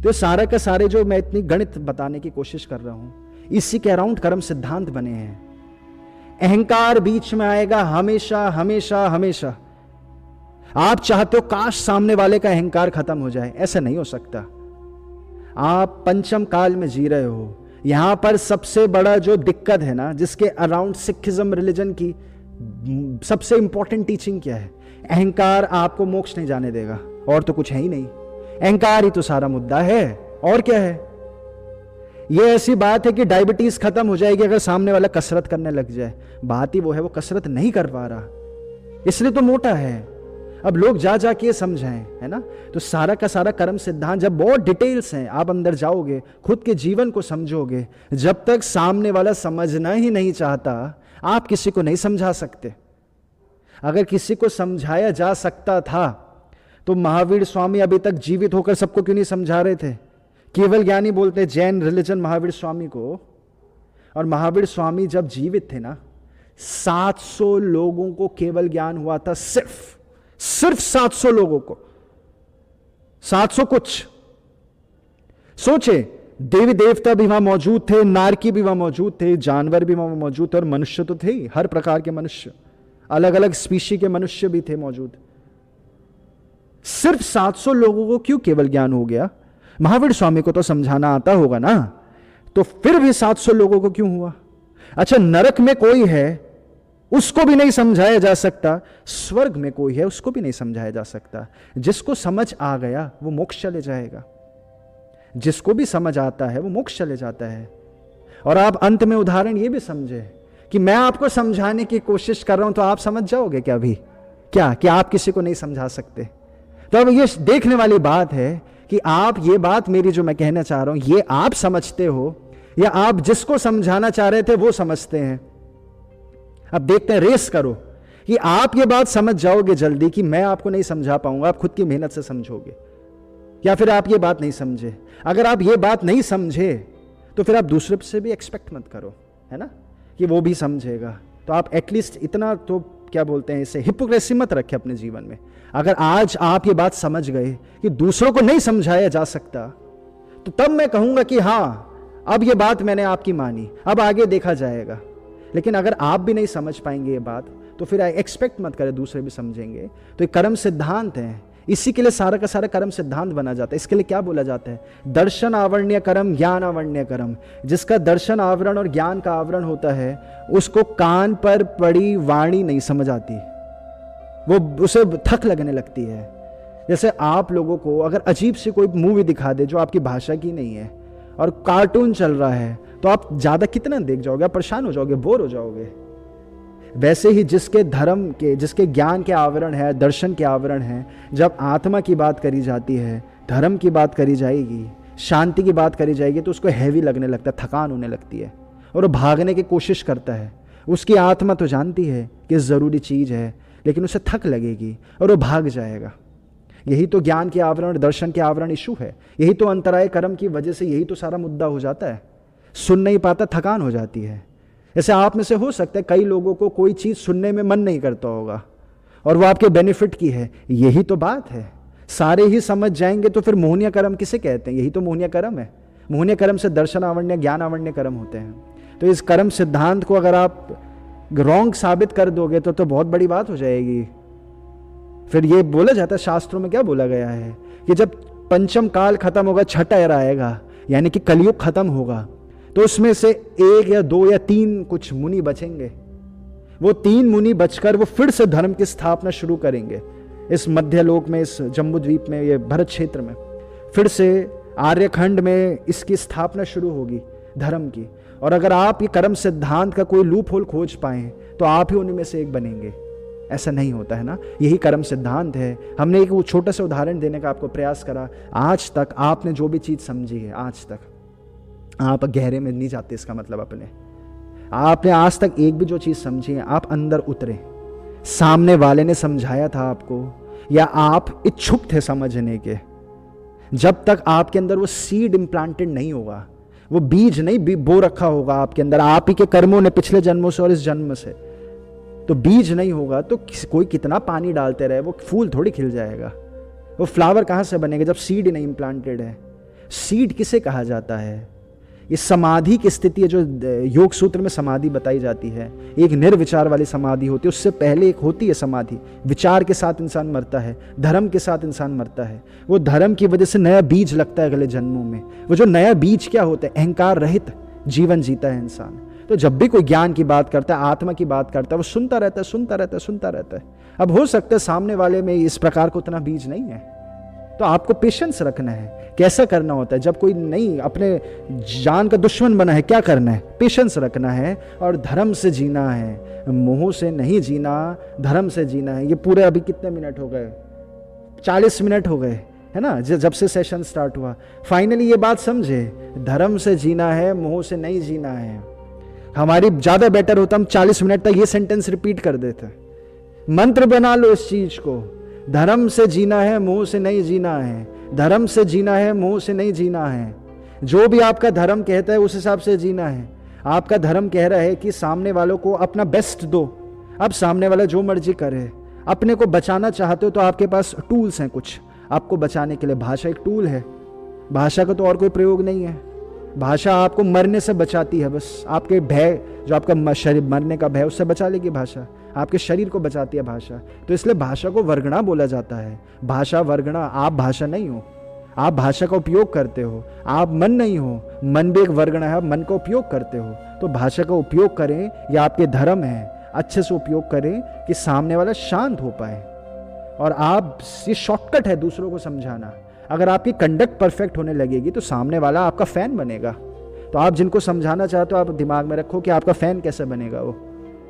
तो सारा का सारे जो मैं इतनी गणित बताने की कोशिश कर रहा हूं, इसी के अराउंड कर्म सिद्धांत बने हैं। अहंकार बीच में आएगा हमेशा हमेशा हमेशा। आप चाहते हो काश सामने वाले का अहंकार खत्म हो जाए, ऐसा नहीं हो सकता। आप पंचम काल में जी रहे हो। यहां पर सबसे बड़ा जो दिक्कत है ना, जिसके अराउंड सिखिज्म रिलीजन की सबसे इंपॉर्टेंट टीचिंग क्या है, अहंकार आपको मोक्ष नहीं जाने देगा, और तो कुछ है ही नहीं। अहंकार ही तो सारा मुद्दा है, और क्या है। यह ऐसी बात है कि डायबिटीज खत्म हो जाएगी अगर सामने वाला कसरत करने लग जाए। बात ही वो है, वो कसरत नहीं कर पा रहा, इसलिए तो मोटा है। अब लोग जा जाके समझाएं, है ना। तो सारा का सारा कर्म सिद्धांत जब बहुत डिटेल्स हैं, आप अंदर जाओगे, खुद के जीवन को समझोगे। जब तक सामने वाला समझना ही नहीं चाहता, आप किसी को नहीं समझा सकते। अगर किसी को समझाया जा सकता था तो महावीर स्वामी अभी तक जीवित होकर सबको क्यों नहीं समझा रहे थे। केवल ज्ञानी बोलते जैन रिलीजन महावीर स्वामी को, और महावीर स्वामी जब जीवित थे ना, 700 लोगों को केवल ज्ञान हुआ था। सिर्फ 700 लोगों को, 700 कुछ। सोचे, देवी देवता भी वहां मौजूद थे, नारकी भी वहां मौजूद थे, जानवर भी वहां मौजूद थे, और मनुष्य तो थे ही, हर प्रकार के मनुष्य, अलग अलग स्पीशी के मनुष्य भी थे मौजूद। सिर्फ 700 लोगों को क्यों केवल ज्ञान हो गया। महावीर स्वामी को तो समझाना आता होगा ना, तो फिर भी 700 लोगों को क्यों हुआ। अच्छा, नरक में कोई है उसको भी नहीं समझाया जा सकता, स्वर्ग में कोई है उसको भी नहीं समझाया जा सकता। जिसको समझ आ गया वो मोक्ष चले जाएगा, जिसको भी समझ आता है वो मोक्ष चले जाता है। और आप अंत में उदाहरण ये भी समझे कि मैं आपको समझाने की कोशिश कर रहा हूं, तो आप समझ जाओगे क्या अभी, क्या कि आप किसी को नहीं समझा सकते। तो अब ये देखने वाली बात है कि आप ये बात मेरी जो मैं कहना चाह रहा हूं, ये आप समझते हो या आप जिसको समझाना चाह रहे थे वो समझते हैं। अब देखते हैं, रेस करो कि आप ये बात समझ जाओगे जल्दी कि मैं आपको नहीं समझा पाऊंगा, आप खुद की मेहनत से समझोगे, या फिर आप ये बात नहीं समझे। अगर आप ये बात नहीं समझे तो फिर आप दूसरे से भी एक्सपेक्ट मत करो, है ना, कि वो भी समझेगा। तो आप एटलीस्ट इतना तो क्या बोलते हैं इसे, हिपोक्रेसी मत रखें अपने जीवन में। अगर आज आप ये बात समझ गए कि दूसरों को नहीं समझाया जा सकता, तो तब मैं कहूंगा कि हाँ, अब ये बात मैंने आपकी मानी, अब आगे देखा जाएगा। लेकिन अगर आप भी नहीं समझ पाएंगे ये बात, तो फिर एक्सपेक्ट मत करें दूसरे भी समझेंगे। तो ये कर्म सिद्धांत है, इसी के लिए सारा का सारा कर्म सिद्धांत बना जाता है। इसके लिए क्या बोला जाता है, दर्शन आवरणीय कर्म, ज्ञान आवरणीय कर्म। जिसका दर्शन आवरण और ज्ञान का आवरण होता है, उसको कान पर पड़ी वाणी नहीं समझ आती, वो उसे थक लगने लगती है। जैसे आप लोगों को अगर अजीब सी कोई मूवी दिखा दे जो आपकी भाषा की नहीं है और कार्टून चल रहा है, तो आप ज्यादा कितना देख जाओगे, आप परेशान हो जाओगे, बोर हो जाओगे। वैसे ही जिसके धर्म के, जिसके ज्ञान के आवरण है, दर्शन के आवरण है, जब आत्मा की बात करी जाती है, धर्म की बात करी जाएगी, शांति की बात करी जाएगी, तो उसको हैवी लगने लगता है, थकान होने लगती है और वो भागने की कोशिश करता है। उसकी आत्मा तो जानती है कि ज़रूरी चीज़ है, लेकिन उसे थक लगेगी और वो भाग जाएगा। यही तो ज्ञान के आवरण, दर्शन के आवरण इशू है। यही तो अंतराय कर्म की वजह से यही तो सारा मुद्दा हो जाता है। सुन नहीं पाता, थकान हो जाती है। ऐसे आप में से हो सकता है कई लोगों को कोई चीज़ सुनने में मन नहीं करता होगा और वो आपके बेनिफिट की है। यही तो बात है, सारे ही समझ जाएंगे तो फिर मोहनीय कर्म किसे कहते हैं। यही तो मोहनीय कर्म है। मोहनीय कर्म से दर्शन आवरणीय, ज्ञान आवरणीय कर्म होते हैं। तो इस कर्म सिद्धांत को अगर आप रॉन्ग साबित कर दोगे तो बहुत बड़ी बात हो जाएगी। फिर ये बोला जाता है, शास्त्रों में क्या बोला गया है कि जब पंचम काल खत्म होगा, छठा एरा आएगा, यानी कि कलयुग खत्म होगा, तो उसमें से 1 या 2 या 3 कुछ मुनि बचेंगे। वो 3 मुनि बचकर वो फिर से धर्म की स्थापना शुरू करेंगे इस मध्यलोक में, इस जम्बूद्वीप में, ये भरत क्षेत्र में। फिर से आर्यखंड में इसकी स्थापना शुरू होगी धर्म की। और अगर आप ये कर्म सिद्धांत का कोई लूप होल खोज पाए तो आप ही उनमें से एक बनेंगे। ऐसा नहीं होता है ना, यही कर्म सिद्धांत है। हमने एक वो छोटा सा उदाहरण देने का आपको प्रयास करा। आज तक आपने जो भी चीज समझी है, आज तक आप गहरे में नहीं जाते, इसका मतलब अपने आपने आज तक एक भी जो चीज समझी है, आप अंदर उतरे। सामने वाले ने समझाया था आपको या आप इच्छुक थे समझने के। जब तक आपके अंदर वो सीड इम्प्लांटेड नहीं होगा, वो बीज नहीं बो रखा होगा आपके अंदर, आप ही के कर्मों ने पिछले जन्मों से और इस जन्म से, तो बीज नहीं होगा तो कोई कितना पानी डालते रहे वो फूल थोड़ी खिल जाएगा। वो फ्लावर कहाँ से बनेगा जब सीड नहीं इम्प्लांटेड है। सीड किसे कहा जाता है? ये समाधि की स्थिति है जो योग सूत्र में समाधि बताई जाती है। एक निर्विचार वाली समाधि होती है, उससे पहले एक होती है समाधि। विचार के साथ इंसान मरता है, धर्म के साथ इंसान मरता है। वो धर्म की वजह से नया बीज लगता है अगले जन्मों में। वो जो नया बीज क्या होता है? अहंकार रहित जीवन जीता है इंसान। तो जब भी कोई ज्ञान की बात करता है, आत्मा की बात करता है, वो सुनता रहता है, सुनता रहता है, सुनता रहता है। अब हो सकता है सामने वाले में इस प्रकार को उतना बीज नहीं है, तो आपको पेशेंस रखना है। कैसा करना होता है? जब कोई नहीं अपने जान का दुश्मन बना है, क्या करना है? पेशेंस रखना है और धर्म से जीना है, मोह से नहीं जीना, धर्म से जीना है। ये पूरे अभी कितने मिनट हो गए? 40 मिनट हो गए, है ना, जब से सेशन स्टार्ट हुआ। फाइनली ये बात समझे, धर्म से जीना है, मोह से नहीं जीना है। हमारी ज्यादा बेटर होता हम 40 मिनट तक ये सेंटेंस रिपीट कर देते। मंत्र बना लो इस चीज को, धर्म से जीना है, मोह से नहीं जीना है। धर्म से जीना है, मोह से नहीं जीना है। जो भी आपका धर्म कहता है उस हिसाब से जीना है। आपका धर्म कह रहा है कि सामने वालों को अपना बेस्ट दो। अब सामने वाला जो मर्जी करे, अपने को बचाना चाहते हो तो आपके पास टूल्स हैं कुछ आपको बचाने के लिए। भाषा एक टूल है, भाषा का तो और कोई प्रयोग नहीं है। भाषा आपको मरने से बचाती है, बस आपके भय, जो आपका शरीर मरने का भय, उससे बचा लेगी भाषा। आपके शरीर को बचाती है भाषा। तो इसलिए भाषा को वर्गणा बोला जाता है। भाषा वर्गणा, आप भाषा नहीं हो, आप भाषा का उपयोग करते हो। आप मन नहीं हो, मन भी एक वर्गणा है, आप मन का उपयोग करते हो। तो भाषा का उपयोग करें, यह आपके धर्म है, अच्छे से उपयोग करें कि सामने वाला शांत हो पाए। और आप, ये शॉर्टकट है दूसरों को समझाना। अगर आपकी कंडक्ट परफेक्ट होने लगेगी तो सामने वाला आपका फैन बनेगा। तो आप जिनको समझाना चाहते हो, आप दिमाग में रखो कि आपका फैन कैसे बनेगा। वो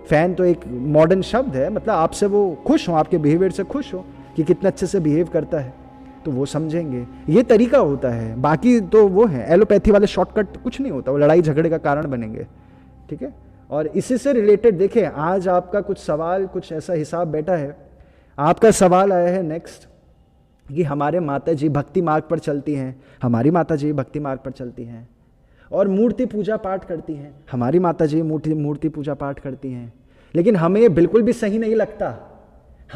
फैन तो एक मॉडर्न शब्द है, मतलब आपसे वो खुश हो, आपके बिहेवियर से खुश हो कि कितना अच्छे से बिहेव करता है, तो वो समझेंगे। ये तरीका होता है। बाकी तो वो है एलोपैथी वाले शॉर्टकट, कुछ नहीं होता, वो लड़ाई झगड़े का कारण बनेंगे। ठीक है। और इसी से रिलेटेड देखिए, आज आपका कुछ सवाल, कुछ ऐसा हिसाब बैठा है। आपका सवाल आया है नेक्स्ट कि हमारे माता जी भक्ति मार्ग पर चलती हैं, हमारी माता जी भक्ति मार्ग पर चलती हैं और मूर्ति पूजा पाठ करती हैं। हमारी माता जी मूर्ति पूजा पाठ करती हैं, लेकिन हमें ये बिल्कुल भी सही नहीं लगता।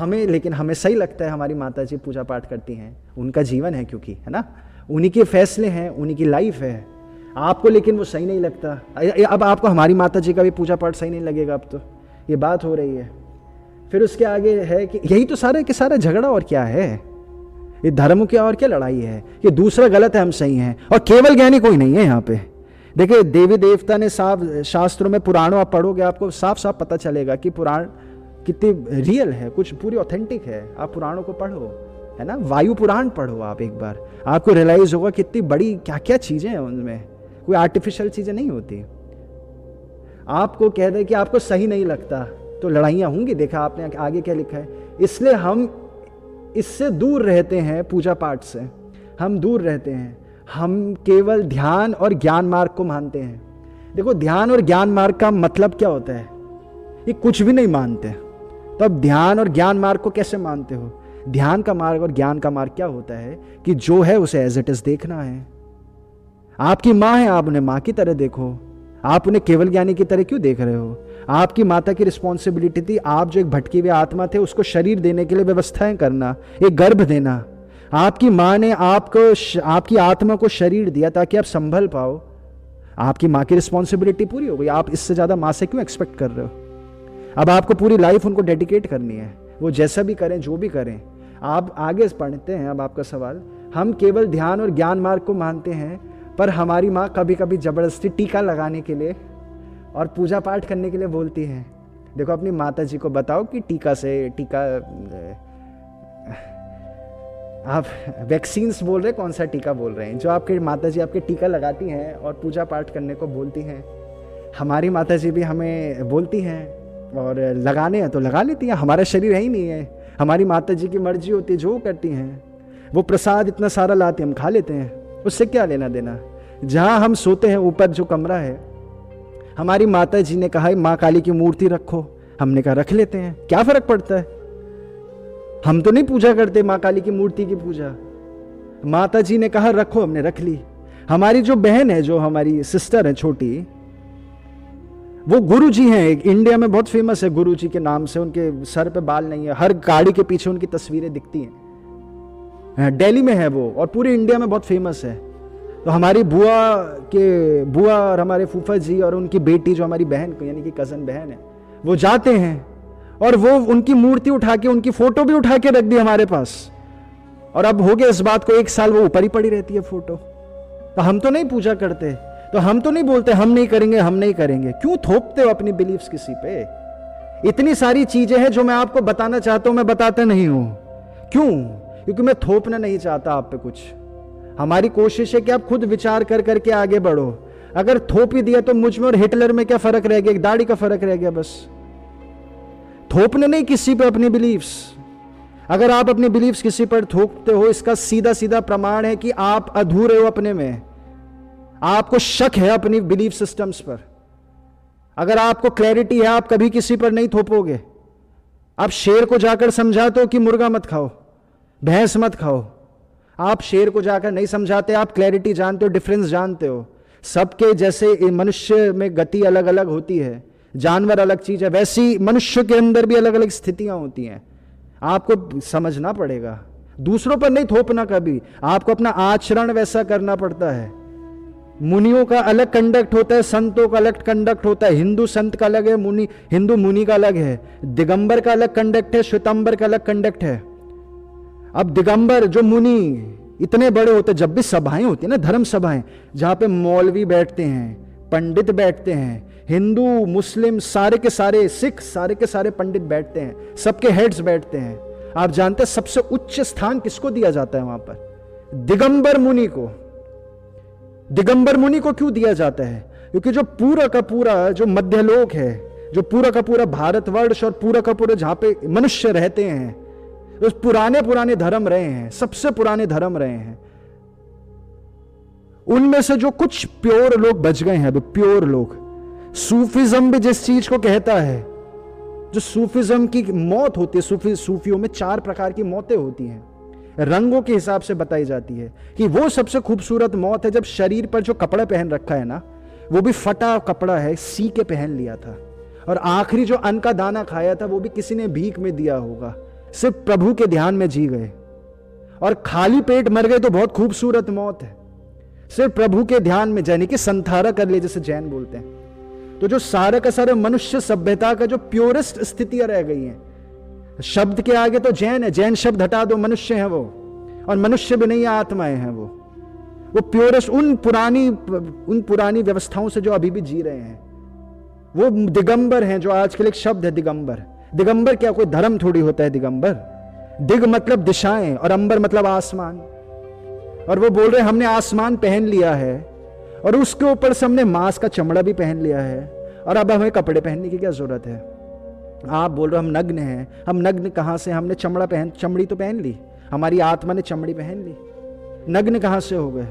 लेकिन हमें सही लगता है हमारी माता जी पूजा पाठ करती हैं, उनका जीवन है, क्योंकि है ना, उन्हीं के फैसले हैं, उन्हीं की लाइफ है। आपको लेकिन वो सही नहीं लगता। अब आपको हमारी माता जी का भी पूजा पाठ सही नहीं लगेगा। अब तो ये बात हो रही है। फिर उसके आगे है कि यही तो सारे के सारा झगड़ा और क्या है, ये धर्म की और क्या लड़ाई है। ये दूसरा गलत है, हम सही हैं। और केवल ज्ञानी कोई नहीं है यहाँ पे। देखिए, देवी देवता ने साफ शास्त्रों में, पुराणों आप पढ़ोगे आपको साफ साफ पता चलेगा कि पुराण कितनी रियल है, कुछ पूरी ऑथेंटिक है। आप पुराणों को पढ़ो, है ना, वायु पुराण पढ़ो आप एक बार, आपको रियलाइज होगा कितनी बड़ी क्या क्या चीजें हैं उनमें, कोई आर्टिफिशियल चीजें नहीं होती। आपको कह दे कि आपको सही नहीं लगता तो लड़ाइयाँ होंगी। देखा आपने आगे क्या लिखा है, इसलिए हम इससे दूर रहते हैं, पूजा पाठ से हम दूर रहते हैं। हम केवल ध्यान और ज्ञान मार्ग को मानते हैं। देखो, ध्यान और ज्ञान मार्ग का मतलब क्या होता है, ये कुछ भी नहीं मानते। तो अब ध्यान और ज्ञान मार्ग को कैसे मानते हो? ध्यान का मार्ग और ज्ञान का मार्ग क्या होता है कि जो है उसे एज इट इज देखना है। आपकी माँ है, आप उन्हें माँ की तरह देखो। आप उन्हें केवल ज्ञानी की तरह क्यों देख रहे हो? आपकी माता की रिस्पॉन्सिबिलिटी थी, आप जो एक भटकी हुए आत्मा थे उसको शरीर देने के लिए व्यवस्थाएं करना, एक गर्भ देना। आपकी माँ ने आपको, आपकी आत्मा को शरीर दिया ताकि आप संभल पाओ। आपकी माँ की रिस्पॉन्सिबिलिटी पूरी हो गई। आप इससे ज्यादा माँ से क्यों एक्सपेक्ट कर रहे हो? अब आपको पूरी लाइफ उनको डेडिकेट करनी है, वो जैसा भी करें, जो भी करें। आप आगे पढ़ते हैं। अब आपका सवाल, हम केवल ध्यान और ज्ञान मार्ग को मानते हैं, पर हमारी माँ कभी कभी जबरदस्ती टीका लगाने के लिए और पूजा पाठ करने के लिए बोलती हैं। देखो, अपनी माता जी को बताओ कि टीका आप वैक्सीन्स बोल रहे, कौन सा टीका बोल रहे हैं? जो आपके माता जी आपके टीका लगाती हैं और पूजा पाठ करने को बोलती हैं। हमारी माता जी भी हमें बोलती हैं और लगाने हैं तो लगा लेती हैं। हमारा शरीर है ही नहीं है, हमारी माता जी की मर्जी होती है, जो करती हैं। वो प्रसाद इतना सारा लाते हैं, हम खा लेते हैं, उससे क्या लेना देना। जहाँ हम सोते हैं ऊपर जो कमरा है, हमारी माता जी ने कहा माँ काली की मूर्ति रखो, हमने कहा रख लेते हैं, क्या फर्क पड़ता है। हम तो नहीं पूजा करते माँ काली की मूर्ति की पूजा, माता जी ने कहा रखो, हमने रख ली। हमारी जो बहन है, जो हमारी सिस्टर है छोटी, वो गुरु जी हैं, एक इंडिया में बहुत फेमस है गुरु जी के नाम से। उनके सर पे बाल नहीं है, हर गाड़ी के पीछे उनकी तस्वीरें दिखती हैं। दिल्ली में है वो और पूरे इंडिया में बहुत फेमस है। तो हमारी बुआ और हमारे फूफा जी और उनकी बेटी जो हमारी बहन यानी कि कजन बहन है, वो जाते हैं और वो उनकी मूर्ति उठा के, उनकी फोटो भी उठा के रख दी हमारे पास, और अब हो गया इस बात को 1 साल वो ऊपर ही पड़ी रहती है फोटो। तो हम तो नहीं पूजा करते, तो हम तो नहीं बोलते हम नहीं करेंगे, हम नहीं करेंगे। क्यों थोपते हो अपनी बिलीफ्स किसी पे? इतनी सारी चीजें हैं जो मैं आपको बताना चाहता हूं, मैं बताता नहीं हूं। क्यों? क्योंकि मैं थोपना नहीं चाहता आप पे कुछ। हमारी कोशिश है कि आप खुद विचार कर करके आगे बढ़ो। अगर थोप ही दिया तो मुझ में और हिटलर में क्या फर्क रह गया? एक दाढ़ी का फर्क रह गया बस। थोपने नहीं किसी पे अपनी बिलीफ्स। अगर आप अपनी बिलीफ्स किसी पर थोपते हो, इसका सीधा सीधा प्रमाण है कि आप अधूरे हो अपने में, आपको शक है अपनी बिलीफ सिस्टम्स पर। अगर आपको क्लैरिटी है, आप कभी किसी पर नहीं थोपोगे। आप शेर को जाकर समझाते हो कि मुर्गा मत खाओ, भैंस मत खाओ। आप शेर को जाकर नहीं समझाते, आप क्लैरिटी जानते हो, डिफरेंस जानते हो। सबके जैसे मनुष्य में गति अलग अलग होती है, जानवर अलग चीज है, वैसी मनुष्य के अंदर भी अलग अलग स्थितियां होती हैं। आपको समझना पड़ेगा, दूसरों पर नहीं थोपना कभी। आपको अपना आचरण वैसा करना पड़ता है। मुनियों का अलग कंडक्ट होता है, संतों का अलग कंडक्ट होता है। हिंदू संत का अलग है, हिंदू मुनि का अलग है। दिगंबर का अलग कंडक्ट है, श्वेतांबर का अलग कंडक्ट है। अब दिगंबर जो मुनि इतने बड़े होते, जब भी सभाएं होती है ना, धर्म सभाएं, जहां पे मौलवी बैठते हैं, पंडित बैठते हैं, हिंदू मुस्लिम सारे के सारे, सिख सारे के सारे पंडित बैठते हैं, सबके हेड्स बैठते हैं। आप जानते हैं सबसे उच्च स्थान किसको दिया जाता है वहां पर? दिगंबर मुनि को। दिगंबर मुनि को क्यों दिया जाता है? क्योंकि जो पूरा का पूरा जो मध्यलोक है, जो पूरा का पूरा भारतवर्ष और पूरा का पूरा जहां पे मनुष्य रहते हैं, उस पुराने धर्म रहे हैं, सबसे पुराने धर्म रहे हैं। उनमें से जो कुछ प्योर लोग बच गए हैं, अभी प्योर लोग। सूफिज्म भी जिस चीज को कहता है, जो सूफिज्म की मौत होती है, सूफियों में 4 प्रकार की मौतें होती हैं, रंगों के हिसाब से बताई जाती है कि वो सबसे खूबसूरत मौत है जब शरीर पर जो कपड़ा पहन रखा है ना, वो भी फटा कपड़ा है, सी के पहन लिया था, और आखिरी जो अन्न का दाना खाया था वो भी किसी ने भीख में दिया होगा, सिर्फ प्रभु के ध्यान में जी गए। और खाली पेट मर गए तो बहुत खूबसूरत मौत है, सिर्फ प्रभु के ध्यान में, यानी कि संथारा कर ले, जैसे जैन बोलते हैं। तो जो सारा का सारा मनुष्य सभ्यता का जो प्योरेस्ट स्थितियां रह गई हैं, शब्द के आगे तो जैन है, जैन शब्द हटा दो, मनुष्य है वो, और मनुष्य भी नहीं, आत्माएं हैं वो प्योरेस्ट, उन पुरानी व्यवस्थाओं से जो अभी भी जी रहे हैं, वो दिगंबर हैं। जो आजकल एक शब्द है दिगंबर। दिगंबर क्या कोई धर्म थोड़ी होता है? दिगंबर, दिग मतलब दिशाएं और अंबर मतलब आसमान। और वो बोल रहे हमने आसमान पहन लिया है और उसके ऊपर से हमने मांस का चमड़ा भी पहन लिया है, और अब हमें कपड़े पहनने की क्या जरूरत है? आप बोल रहे हो हम नग्न हैं। हम नग्न कहां से? हमने चमड़ी तो पहन ली, हमारी आत्मा ने चमड़ी पहन ली, नग्न कहां से हो गए?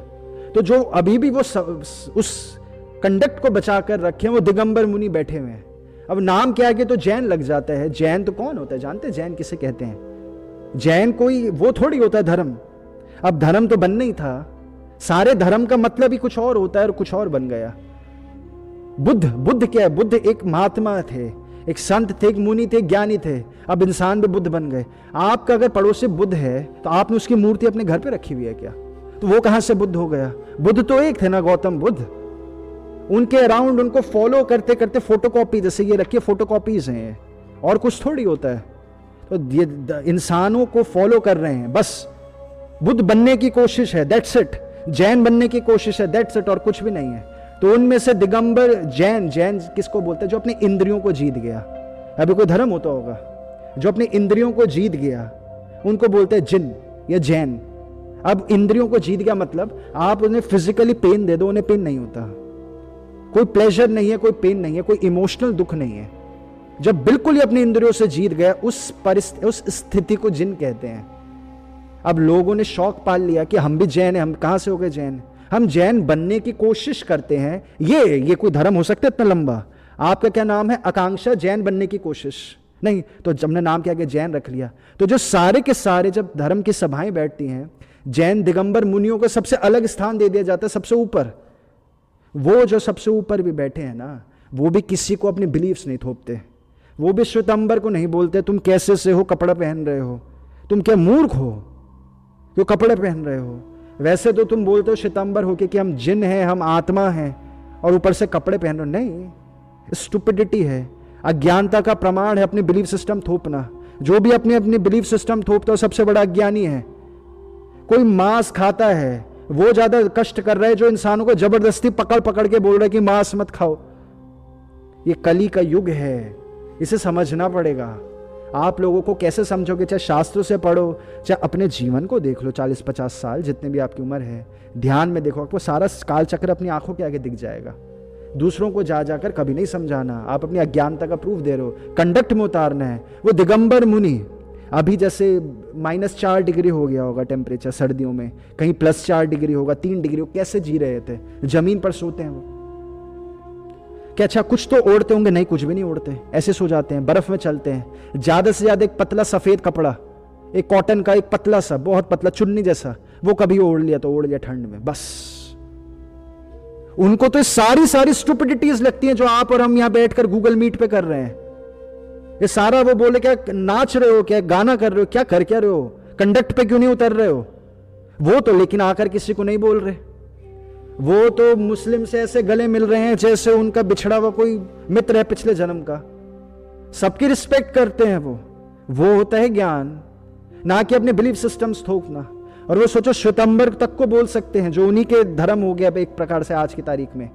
तो जो अभी भी वो उस कंडक्ट को बचा कर रखे हैं, वो दिगंबर मुनि बैठे हुए हैं। अब नाम के आगे तो जैन लग जाता है। जैन तो कौन होता है? जानते हैं जैन किसे कहते हैं? जैन कोई वो थोड़ी होता है धर्म। अब धर्म तो बनना ही था, सारे धर्म का मतलब ही कुछ और होता है और कुछ और बन गया। बुद्ध क्या है? बुद्ध एक महात्मा थे, एक संत थे, एक मुनि थे, ज्ञानी थे। अब इंसान भी बुद्ध बन गए। आपका अगर पड़ोसी बुद्ध है तो आपने उसकी मूर्ति अपने घर पे रखी हुई है क्या? तो वो कहां से बुद्ध हो गया? बुद्ध तो एक थे ना, गौतम बुद्ध। उनके अराउंड उनको फॉलो करते करते फोटोकॉपी, जैसे ये रखिए फोटोकॉपीज हैं, और कुछ थोड़ी होता है। तो ये इंसानों को फॉलो कर रहे हैं, बस बुद्ध बनने की कोशिश है, दैट्स इट। जैन बनने की कोशिश है, दैट्स इट, और कुछ भी नहीं है। तो उनमें से दिगंबर जैन किसको बोलते हैं? जो अपनी इंद्रियों को जीत गया। अभी कोई धर्म होता होगा जो अपनी इंद्रियों को जीत गया, उनको बोलते हैं जिन या जैन। अब इंद्रियों को जीत गया मतलब आप उन्हें फिजिकली पेन दे दो, उन्हें पेन नहीं होता, कोई प्लेजर नहीं है, कोई पेन नहीं है, कोई इमोशनल दुख नहीं है। जब बिल्कुल ही अपनी इंद्रियों से जीत गया, उस स्थिति को जिन कहते हैं। अब लोगों ने शौक पाल लिया कि हम भी जैन हैं। हम कहां से हो गए जैन? हम जैन बनने की कोशिश करते हैं। ये कोई धर्म हो सकता है इतना लंबा? आपका क्या नाम है? आकांक्षा, जैन बनने की कोशिश नहीं। तो जब हमने नाम क्या किया, जैन रख लिया। तो जो सारे के सारे जब धर्म की सभाएं बैठती हैं, जैन दिगंबर मुनियों को सबसे अलग स्थान दे दिया जाता है, सबसे ऊपर। वो जो सबसे ऊपर भी बैठे हैं ना, वो भी किसी को अपनी बिलीफ्स नहीं थोपते। वो भी श्वेतांबर को नहीं बोलते तुम कैसे से हो, कपड़ा पहन रहे हो, तुम क्या मूर्ख हो, क्यों कपड़े पहन रहे हो। वैसे तो तुम बोलते हो श्वेतांबर होके कि हम जिन हैं, हम आत्मा हैं, और ऊपर से कपड़े पहन रहे हो। नहीं, स्टुपिडिटी है, अज्ञानता का प्रमाण है अपनी बिलीफ सिस्टम थोपना। जो भी अपनी अपनी बिलीफ सिस्टम थोपता है सबसे बड़ा अज्ञानी है। कोई मांस खाता है वो ज्यादा कष्ट कर रहा है जो इंसानों को जबरदस्ती पकड़ पकड़ के बोल रहा है कि मांस मत खाओ। ये कली का युग है, इसे समझना पड़ेगा। आप लोगों को कैसे समझोगे? चाहे शास्त्रों से पढ़ो, चाहे अपने जीवन को देख लो, 40-50 साल जितने भी आपकी उम्र है, ध्यान में देखो, आपको सारा काल चक्र अपनी आंखों के आगे दिख जाएगा। दूसरों को जा जाकर कभी नहीं समझाना, आप अपनी अज्ञानता का प्रूफ दे रहे हो, कंडक्ट में उतारना है। वो दिगंबर मुनि, अभी जैसे -4 डिग्री हो गया होगा टेम्परेचर सर्दियों में, कहीं +4 डिग्री होगा, 3 डिग्री हो, कैसे जी रहे थे? जमीन पर सोते हैं वो। क्या अच्छा कुछ तो ओढ़ते होंगे? नहीं, कुछ भी नहीं ओढ़ते, ऐसे सो जाते हैं, बर्फ में चलते हैं। ज्यादा से ज्यादा एक पतला सफेद कपड़ा, एक कॉटन का एक पतला सा, बहुत पतला चुन्नी जैसा, वो कभी ओढ़ लिया तो ओढ़ लिया ठंड में, बस। उनको तो सारी स्टुपिडिटीज लगती हैं जो आप और हम यहां बैठकर गूगल मीट पे कर रहे हैं। ये सारा वो बोले क्या नाच रहे हो, क्या गाना कर रहे हो, क्या कर क्या रहे हो, कंडक्ट पे क्यों नहीं उतर रहे हो? वो तो लेकिन आकर किसी को नहीं बोल रहे। वो तो मुस्लिम से ऐसे गले मिल रहे हैं जैसे उनका बिछड़ा हुआ कोई मित्र है पिछले जन्म का। सबकी रिस्पेक्ट करते हैं वो होता है ज्ञान, ना कि अपने बिलीफ सिस्टम्स थोपना। और वो सोचो श्वेतांबर तक को बोल सकते हैं, जो उन्हीं के धर्म हो गया एक प्रकार से आज की तारीख में,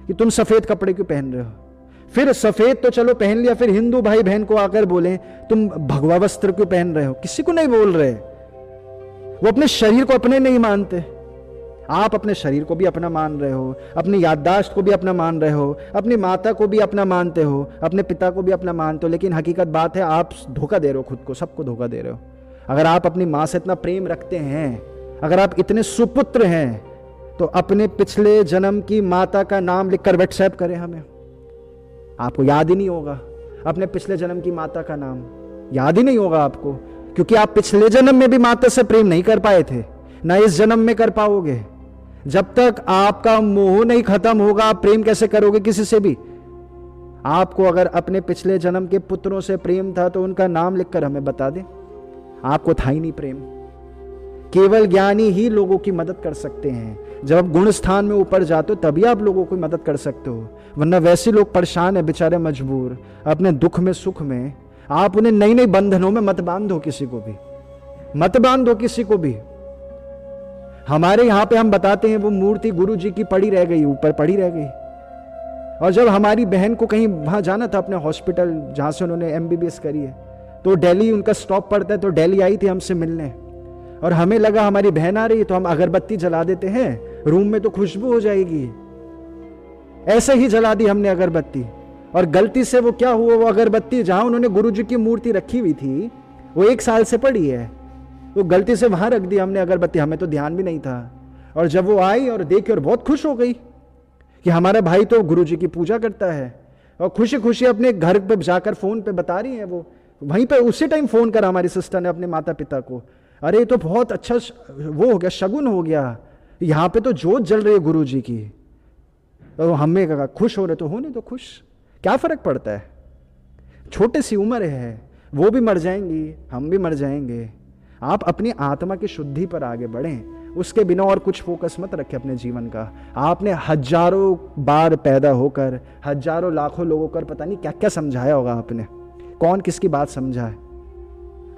कि तुम सफेद कपड़े क्यों पहन रहे हो। फिर सफेद तो चलो पहन लिया, फिर हिंदू भाई बहन को आकर बोले तुम भगवा वस्त्र क्यों पहन रहे हो, किसी को नहीं बोल रहे। वो अपने शरीर को अपने नहीं मानते। आप अपने शरीर को भी अपना मान रहे हो, अपनी याददाश्त को भी अपना मान रहे हो, अपनी माता को भी अपना मानते हो, अपने पिता को भी अपना मानते हो, लेकिन हकीकत बात है आप धोखा दे रहे हो खुद को, सबको धोखा दे रहे हो। अगर आप अपनी माँ से इतना प्रेम रखते हैं, अगर आप इतने सुपुत्र हैं, तो अपने पिछले जन्म की माता का नाम लिखकर व्हाट्सएप करें हमें। आपको याद ही नहीं होगा अपने पिछले जन्म की माता का नाम, याद ही नहीं होगा आपको, क्योंकि आप पिछले जन्म में भी माता से प्रेम नहीं कर पाए थे, ना इस जन्म में कर पाओगे। जब तक आपका मोह नहीं खत्म होगा, आप प्रेम कैसे करोगे किसी से भी? आपको अगर अपने पिछले जन्म के पुत्रों से प्रेम था तो उनका नाम लिखकर हमें बता दें। आपको था ही नहीं प्रेम। केवल ज्ञानी ही लोगों की मदद कर सकते हैं। जब आप गुण स्थान में ऊपर जाते हो तभी आप लोगों की मदद कर सकते हो, वरना वैसे लोग परेशान है बेचारे, मजबूर, अपने दुख में सुख में। आप उन्हें नई नई बंधनों में मत बांधो, किसी को भी मत बांधो, किसी को भी। हमारे यहां पे हम बताते हैं वो मूर्ति गुरु जी की पड़ी रह गई, ऊपर पड़ी रह गई। और जब हमारी बहन को कहीं वहां जाना था अपने हॉस्पिटल जहां से उन्होंने MBBS करी है, तो दिल्ली उनका स्टॉप पड़ता है, तो दिल्ली आई थी हमसे मिलने, और हमें लगा हमारी बहन आ रही है तो हम अगरबत्ती जला देते हैं, रूम में तो खुशबू हो जाएगी। ऐसे ही जला दी हमने अगरबत्ती, और गलती से वो क्या हुआ, वो अगरबत्ती जहां उन्होंने गुरु जी की मूर्ति रखी हुई थी वो 1 साल से पड़ी है, तो गलती से वहां रख दी हमने अगरबत्ती, हमें तो ध्यान भी नहीं था। और जब वो आई और देखी और बहुत खुश हो गई कि हमारा भाई तो गुरु जी की पूजा करता है, और खुशी खुशी अपने घर पे जाकर फोन पे बता रही है। वो वहीं पे उसी टाइम फोन करा हमारी सिस्टर ने अपने माता पिता को, अरे ये तो बहुत अच्छा वो हो गया, शगुन हो गया, यहाँ पे तो जोत जल रही है गुरु जी की। और हमें कहा खुश हो रहे तो होने तो खुश, क्या फर्क पड़ता है, छोटी सी उम्र है, वो भी मर जाएंगी, हम भी मर जाएंगे। आप अपनी आत्मा की शुद्धि पर आगे बढ़ें, उसके बिना और कुछ फोकस मत रखें अपने जीवन का। आपने हजारों बार पैदा होकर हजारों लाखों लोगों को पता नहीं क्या क्या समझाया होगा आपने, कौन किसकी बात समझा है।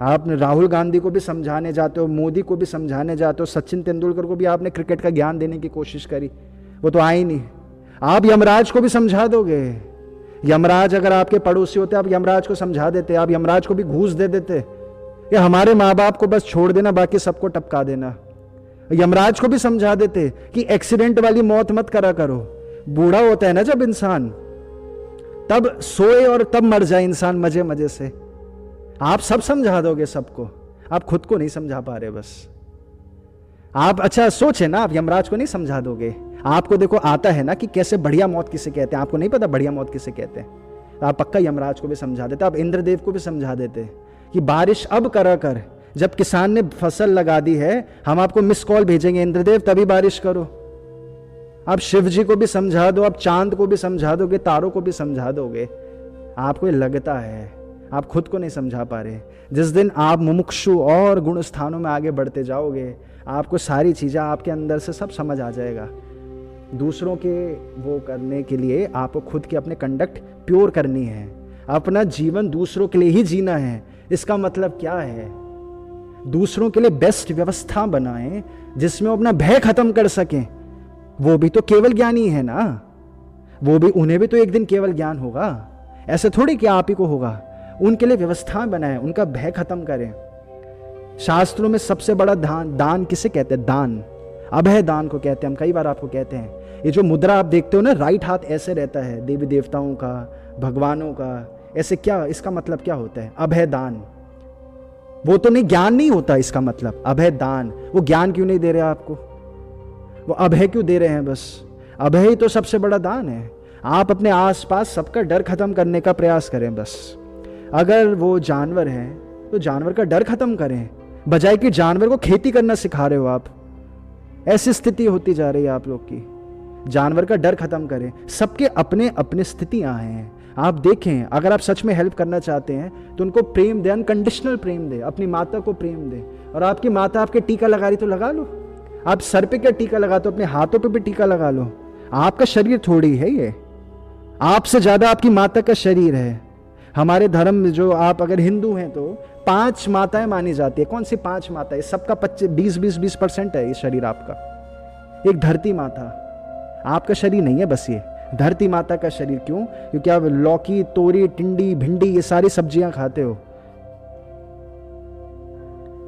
आपने राहुल गांधी को भी समझाने जाते हो, मोदी को भी समझाने जाते हो, सचिन तेंदुलकर को भी आपने क्रिकेट का ज्ञान देने की कोशिश करी, वो तो आए नहीं। आप यमराज को भी समझा दोगे, यमराज अगर आपके पड़ोसी होते आप यमराज को समझा देते, आप यमराज को भी घूस दे देते कि हमारे माँ बाप को बस छोड़ देना, बाकी सबको टपका देना। यमराज को भी समझा देते कि एक्सीडेंट वाली मौत मत करा करो, बूढ़ा होता है ना जब इंसान, तब सोए और तब मर जाए इंसान मजे मजे से। आप सब समझा दोगे सबको, आप खुद को नहीं समझा पा रहे बस। आप अच्छा सोचे ना, आप यमराज को नहीं समझा दोगे। आपको देखो आता है ना कि कैसे बढ़िया मौत किसे कहते हैं, आपको नहीं पता बढ़िया मौत किसे कहते हैं, आप पक्का यमराज को भी समझा देते, आप इंद्रदेव को भी समझा देते कि बारिश अब करा कर, जब किसान ने फसल लगा दी है हम आपको मिस कॉल भेजेंगे इंद्रदेव, तभी बारिश करो। आप शिव जी को भी समझा दो, आप चांद को भी समझा दोगे, तारों को भी समझा दोगे। आपको लगता है आप खुद को नहीं समझा पा रहे। जिस दिन आप मुमुक्षु और गुण स्थानों में आगे बढ़ते जाओगे, आपको सारी चीज़ें आपके अंदर से सब समझ आ जाएगा। दूसरों के वो करने के लिए आपको खुद की अपने कंडक्ट प्योर करनी है, अपना जीवन दूसरों के लिए ही जीना है। इसका मतलब क्या है? दूसरों के लिए बेस्ट व्यवस्था बनाएं जिसमें वो अपना भय खत्म कर सकें। वो भी तो केवल ज्ञानी है ना, वो भी, उन्हें भी तो एक दिन केवल ज्ञान होगा। ऐसे थोड़ी कि आप ही को होगा। उनके लिए व्यवस्थाएं बनाएं, उनका भय खत्म करें। शास्त्रों में सबसे बड़ा दान किसे कहते हैं? दान, अभय दान को कहते हैं। हम कई बार आपको कहते हैं, ये जो मुद्रा आप देखते हो ना, राइट हाथ ऐसे रहता है देवी देवताओं का, भगवानों का, ऐसे, क्या इसका मतलब क्या होता है? अभय दान। वो तो नहीं, ज्ञान नहीं होता इसका मतलब, अभय दान। वो ज्ञान क्यों नहीं दे रहे आपको? वो अभय क्यों दे रहे हैं? बस अभय ही तो सबसे बड़ा दान है। आप अपने आसपास सबका डर खत्म करने का प्रयास करें। बस अगर वो जानवर है तो जानवर का डर खत्म करें, बजाय कि जानवर को खेती करना सिखा रहे हो आप। ऐसी स्थिति होती जा रही है आप लोग की। जानवर का डर खत्म करें। सबके अपने अपने स्थितियां हैं। आप देखें, अगर आप सच में हेल्प करना चाहते हैं तो उनको प्रेम दे, अनकंडीशनल प्रेम दे, अपनी माता को प्रेम दे। और आपकी माता आपके टीका लगा रही तो लगा लो। आप सर पे क्या टीका लगाते हो, अपने हाथों पे भी टीका लगा लो। आपका शरीर थोड़ी है ये, आपसे ज्यादा आपकी माता का शरीर है। हमारे धर्म में जो, आप अगर हिंदू हैं तो 5 माताएं मानी जाती है। कौन सी 5 माताएं? सबका 20% है ये शरीर आपका। एक धरती माता, आपका शरीर नहीं है बस ये, धरती माता का शरीर। क्यों? क्योंकि आप लौकी, तोरी, टिंडी, भिंडी, ये सारी सब्जियां खाते हो।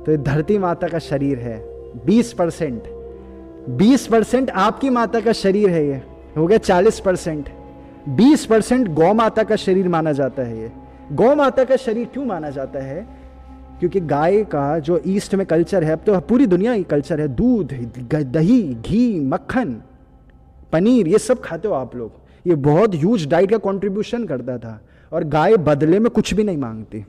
तो ये धरती माता का शरीर है। 20% आपकी माता का शरीर है। ये हो गया 40%। 20% गौ माता का शरीर माना जाता है। ये गौ माता का शरीर क्यों माना जाता है? क्योंकि गाय का जो ईस्ट में कल्चर है, अब तो पूरी दुनिया की कल्चर है, दूध, दही, घी, मक्खन, पनीर, ये सब खाते हो आप लोग। ये बहुत ह्यूज डाइट का कंट्रीब्यूशन करता था। और गाय बदले में कुछ भी नहीं मांगती,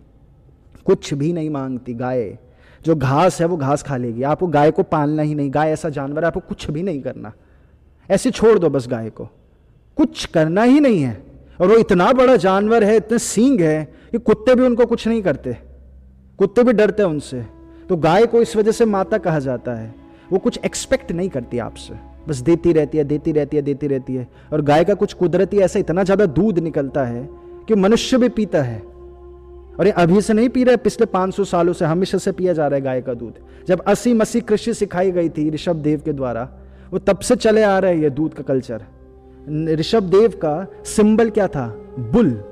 कुछ भी नहीं मांगती। गाय जो घास है वो घास खा लेगी। आपको गाय को पालना ही नहीं। गाय ऐसा जानवर है, आपको कुछ भी नहीं करना, ऐसे छोड़ दो बस गाय को, कुछ करना ही नहीं है। और वो इतना बड़ा जानवर है, इतने सींग है कि कुत्ते भी उनको कुछ नहीं करते, कुत्ते भी डरते हैं उनसे। तो गाय को इस वजह से माता कहा जाता है। वो कुछ एक्सपेक्ट नहीं करती आपसे, बस देती रहती है, देती रहती है, देती रहती है। और गाय का कुछ कुदरती ऐसा इतना ज्यादा दूध निकलता है कि मनुष्य भी पीता है। और ये अभी से नहीं पी रहे, पिछले 500 सालों से हमेशा से पिया जा रहा है गाय का दूध। जब 80 कृषि सिखाई गई थी ऋषभ देव के द्वारा, वो तब से चले आ रहा है ये दूध का कल्चर। ऋषभ देव का सिंबल क्या था? बुल।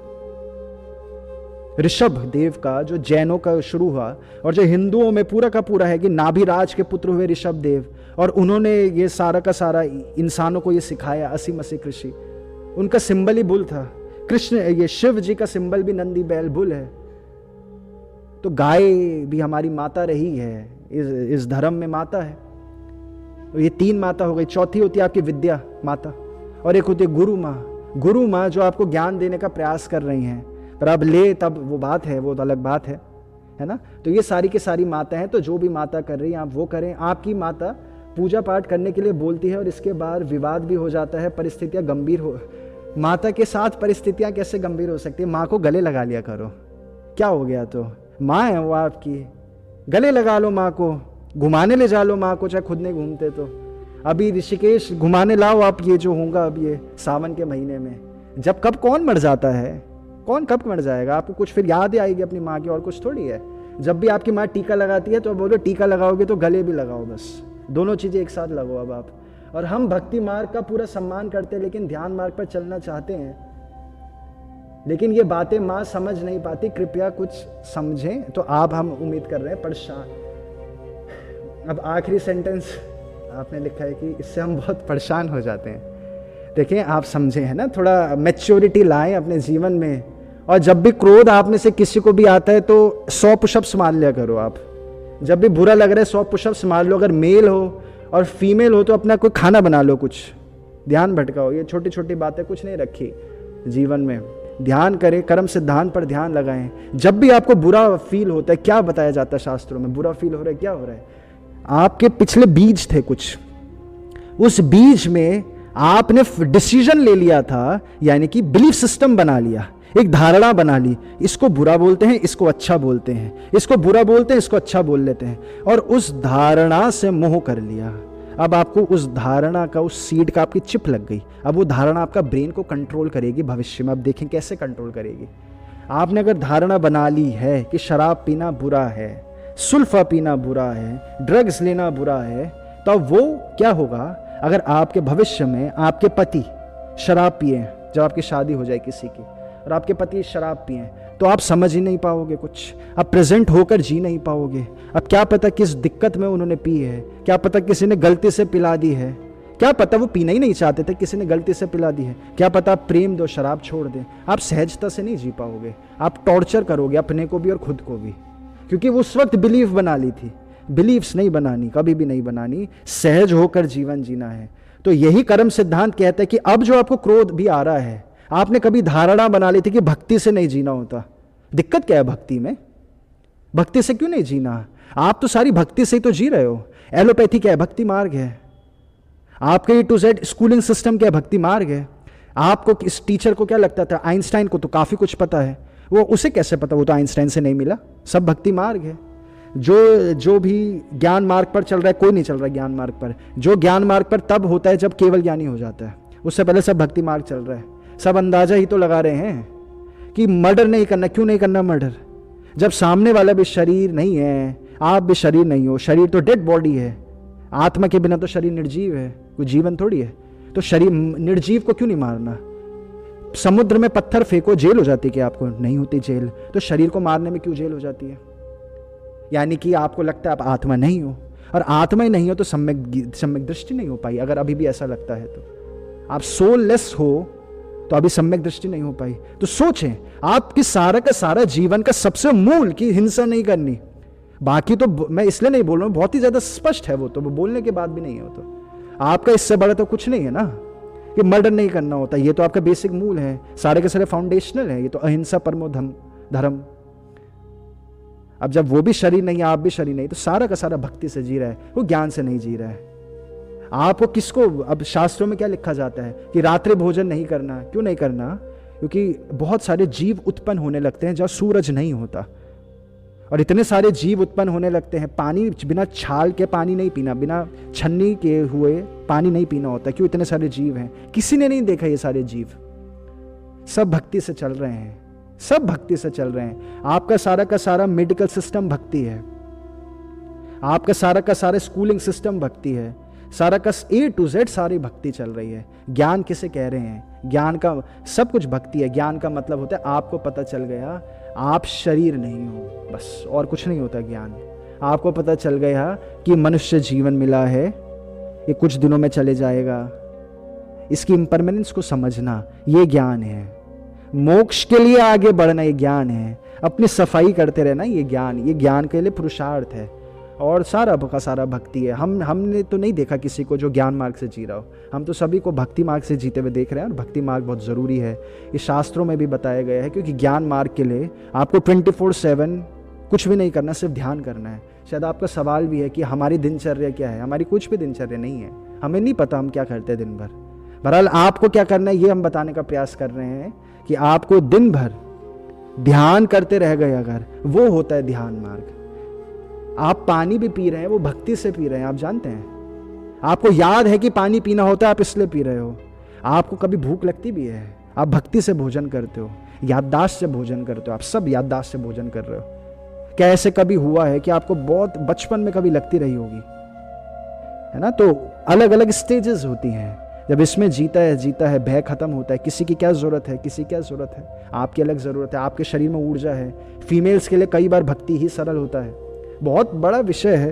ऋषभ देव का जो जैनों का शुरू हुआ और जो हिंदुओं में पूरा का पूरा है कि नाभिराज के पुत्र हुए ऋषभ देव, और उन्होंने ये सारा का सारा इंसानों को ये सिखाया। 80 कृषि, उनका सिंबल ही बुल था। कृष्ण, ये शिव जी का सिंबल भी नंदी बैल बुल है। तो गाय भी हमारी माता रही है, इस धर्म में माता है। तो ये 3 माता हो गई। चौथी होती है आपकी विद्या माता, और एक होती है गुरु माँ। गुरु माँ जो आपको ज्ञान देने का प्रयास कर रही हैं, पर अब ले तब वो बात है, वो तो अलग बात है ना। तो ये सारी की सारी माता हैं। तो जो भी माता कर रही है आप वो करें। आपकी माता पूजा पाठ करने के लिए बोलती है और इसके बाद विवाद भी हो जाता है, परिस्थितियां गंभीर हो। माता के साथ परिस्थितियां कैसे गंभीर हो सकती है? माँ को गले लगा लिया करो, क्या हो गया? तो माँ है वो आपकी, गले लगा लो माँ को, घुमाने ले जा लो माँ को, चाहे खुद नहीं घूमते तो। अभी ऋषिकेश घुमाने लाओ आप, ये जो होगा अब ये सावन के महीने में, जब कब कौन मर जाता है, कौन कब मर जाएगा, आपको कुछ फिर याद आएगी अपनी माँ की, और कुछ थोड़ी है। जब भी आपकी माँ टीका लगाती है तो बोलो टीका लगाओगे तो गले भी लगाओ, बस दोनों चीजें एक साथ लगाओ अब आप। और हम भक्ति मार्ग का पूरा सम्मान करते हैं, लेकिन ध्यान मार्ग पर चलना चाहते हैं, लेकिन ये बातें माँ समझ नहीं पाती। कृपया कुछ समझें तो आप, हम उम्मीद कर रहे हैं परेशान। अब आखिरी सेंटेंस आपने लिखा है कि इससे हम बहुत परेशान हो जाते हैं। देखिए आप समझे है ना, थोड़ा मैच्योरिटी लाएं अपने जीवन में। और जब भी क्रोध आप में से किसी को भी आता है तो 100 पुशअप्स मार लिया करो आप। जब भी बुरा लग रहा है 100 पुशअप्स मार लो। अगर मेल हो और फीमेल हो तो अपना कोई खाना बना लो, कुछ ध्यान भटकाओ। ये छोटी छोटी बातें कुछ नहीं रखी जीवन में। ध्यान करें, कर्म सिद्धांत पर ध्यान लगाएं। जब भी आपको बुरा फील होता है, क्या बताया जाता है शास्त्रों में, बुरा फील हो रहा है, क्या हो रहा है? आपके पिछले बीज थे कुछ, उस बीज में आपने डिसीजन ले लिया था, यानी कि बिलीफ सिस्टम बना लिया एक धारणा बना ली, इसको बुरा बोलते हैं, इसको अच्छा बोलते हैं, इसको बुरा बोलते हैं, इसको अच्छा बोल लेते हैं, और उस धारणा से मोह कर लिया। अब आपको उस धारणा का, उस सीड का आपकी चिप लग गई। अब वो धारणा आपका ब्रेन को कंट्रोल करेगी भविष्य में। अब देखें कैसे कंट्रोल करेगी। आपने अगर धारणा बना ली है कि शराब पीना बुरा है, सुल्फा पीना बुरा है, ड्रग्स लेना बुरा है, तो अब वो क्या होगा, अगर आपके भविष्य में आपके पति शराब पिए, जब आपकी शादी हो जाए किसी की और आपके पति शराब पिए, तो आप समझ ही नहीं पाओगे कुछ, आप प्रेजेंट होकर जी नहीं पाओगे। अब क्या पता किस दिक्कत में उन्होंने पी है, क्या पता किसी ने गलती से पिला दी है, क्या पता वो पीना ही नहीं चाहते थे, किसी ने गलती से पिला दी है, क्या पता आप प्रेम दो शराब छोड़ दें। आप सहजता से नहीं जी पाओगे, आप टॉर्चर करोगे अपने को भी और खुद को भी, क्योंकि वो उस वक्त बिलीफ बना ली थी। बिलीव्स नहीं बनानी, कभी भी नहीं बनानी, सहज होकर जीवन जीना है। तो यही कर्म सिद्धांत कहता है कि अब जो आपको क्रोध भी आ रहा है, आपने कभी धारणा बना ली थी कि भक्ति से नहीं जीना होता। दिक्कत क्या है भक्ति में? भक्ति से क्यों नहीं जीना? आप तो सारी भक्ति से ही तो जी रहे हो। एलोपैथी क्या है? भक्ति मार्ग है। आपके A to Z schooling system क्या है? भक्ति मार्ग है। आपको इस टीचर को क्या लगता था? आइंस्टाइन को तो काफी कुछ पता है, वो उसे कैसे पता? वो तो आइंस्टाइन से नहीं मिला। सब भक्ति मार्ग है। जो भी ज्ञान मार्ग पर चल रहा है, कोई नहीं चल रहा ज्ञान मार्ग पर। जो ज्ञान मार्ग पर तब होता है जब केवल ज्ञानी हो जाता है, उससे पहले सब भक्ति मार्ग चल रहा है। सब अंदाजा ही तो लगा रहे हैं कि मर्डर नहीं करना। क्यों नहीं करना मर्डर? जब सामने वाला भी शरीर नहीं है, आप भी शरीर नहीं हो। शरीर तो डेड बॉडी है, आत्मा के बिना तो शरीर निर्जीव है, कोई जीवन थोड़ी है। तो शरीर निर्जीव को क्यों नहीं मारना? समुद्र में पत्थर फेंको, जेल हो जाती कि आपको? नहीं होती जेल। तो शरीर को मारने में क्यों जेल हो जाती है? यानी कि आपको लगता है आप आत्मा नहीं हो, और आत्मा ही नहीं हो तो सम्यक दृष्टि नहीं हो पाई। अगर अभी भी ऐसा लगता है तो आप सोललेस हो, तो अभी सम्यक दृष्टि नहीं हो पाई। तो सोचें, आपकी सारा का सारा जीवन का सबसे मूल की हिंसा नहीं करनी। बाकी तो मैं इसलिए नहीं बोल रहा हूं, बहुत ही ज्यादा स्पष्ट है वो तो, वो बोलने के बाद भी नहीं हो। तो आपका इससे बड़ा तो कुछ नहीं है ना कि मर्डर नहीं करना होता। ये तो आपका बेसिक मूल है, सारे के सारे फाउंडेशनल है। ये तो अहिंसा परमो धर्म। अब जब वो भी शरीर नहीं है, आप भी शरीर नहीं, तो सारा का सारा भक्ति से जी रहा है, वो ज्ञान से नहीं जी रहा है। आपको किसको, अब शास्त्रों में क्या लिखा जाता है कि रात्रि भोजन नहीं करना। क्यों नहीं करना? क्योंकि बहुत सारे जीव उत्पन्न होने लगते हैं जब सूरज नहीं होता, और इतने सारे जीव उत्पन्न होने लगते हैं। पानी बिना छाल के पानी नहीं पीना, बिना छन्नी के हुए पानी नहीं पीना होता। क्यों? इतने सारे जीव हैं, किसी ने नहीं देखा ये सारे जीव। सब भक्ति से चल रहे हैं, सब भक्ति से चल रहे हैं। आपका सारा का सारा मेडिकल सिस्टम भक्ति है, आपका सारा का सारा स्कूलिंग सिस्टम भक्ति है, सारा का A to Z सारी भक्ति चल रही है। ज्ञान किसे कह रहे हैं? ज्ञान का सब कुछ भक्ति है। ज्ञान का मतलब होता है आपको पता चल गया आप शरीर नहीं हो, बस, और कुछ नहीं होता ज्ञान। आपको पता चल गया कि मनुष्य जीवन मिला है, ये कुछ दिनों में चले जाएगा, इसकी इम्परमानेंस को समझना, ये ज्ञान है। मोक्ष के लिए आगे बढ़ना, ये ज्ञान है। अपनी सफाई करते रहना, ये ज्ञान के लिए पुरुषार्थ है। और सारा का सारा भक्ति है। हमने तो नहीं देखा किसी को जो ज्ञान मार्ग से जी रहा हो, हम तो सभी को भक्ति मार्ग से जीते हुए देख रहे हैं। और भक्ति मार्ग बहुत ज़रूरी है, ये शास्त्रों में भी बताया गया है। क्योंकि ज्ञान मार्ग के लिए आपको 24/7 कुछ भी नहीं करना, सिर्फ ध्यान करना है। शायद आपका सवाल भी है कि हमारी दिनचर्या क्या है? हमारी कुछ भी दिनचर्या नहीं है, हमें नहीं पता हम क्या करते हैं दिन भर। बहरहाल आपको क्या करना है ये हम बताने का प्रयास कर रहे हैं कि आपको दिन भर ध्यान करते रह गए अगर, वो होता है ध्यान मार्ग। आप पानी भी पी रहे हैं, वो भक्ति से पी रहे हैं, आप जानते हैं। आपको याद है कि पानी पीना होता है, आप इसलिए पी रहे हो। आपको कभी भूख लगती भी है, आप भक्ति से भोजन करते हो, याददाश्त से भोजन करते हो। आप सब याददाश्त से भोजन कर रहे हो। क्या ऐसे कभी हुआ है कि आपको बहुत बचपन में कभी लगती रही होगी, है ना? तो अलग अलग स्टेजेस होती हैं। जब इसमें जीता है, भय खत्म होता है। किसी की क्या जरूरत है, किसी क्या जरूरत है, आपकी अलग जरूरत है। आपके शरीर में ऊर्जा है। फीमेल्स के लिए कई बार भक्ति ही सरल होता है। बहुत बड़ा विषय है,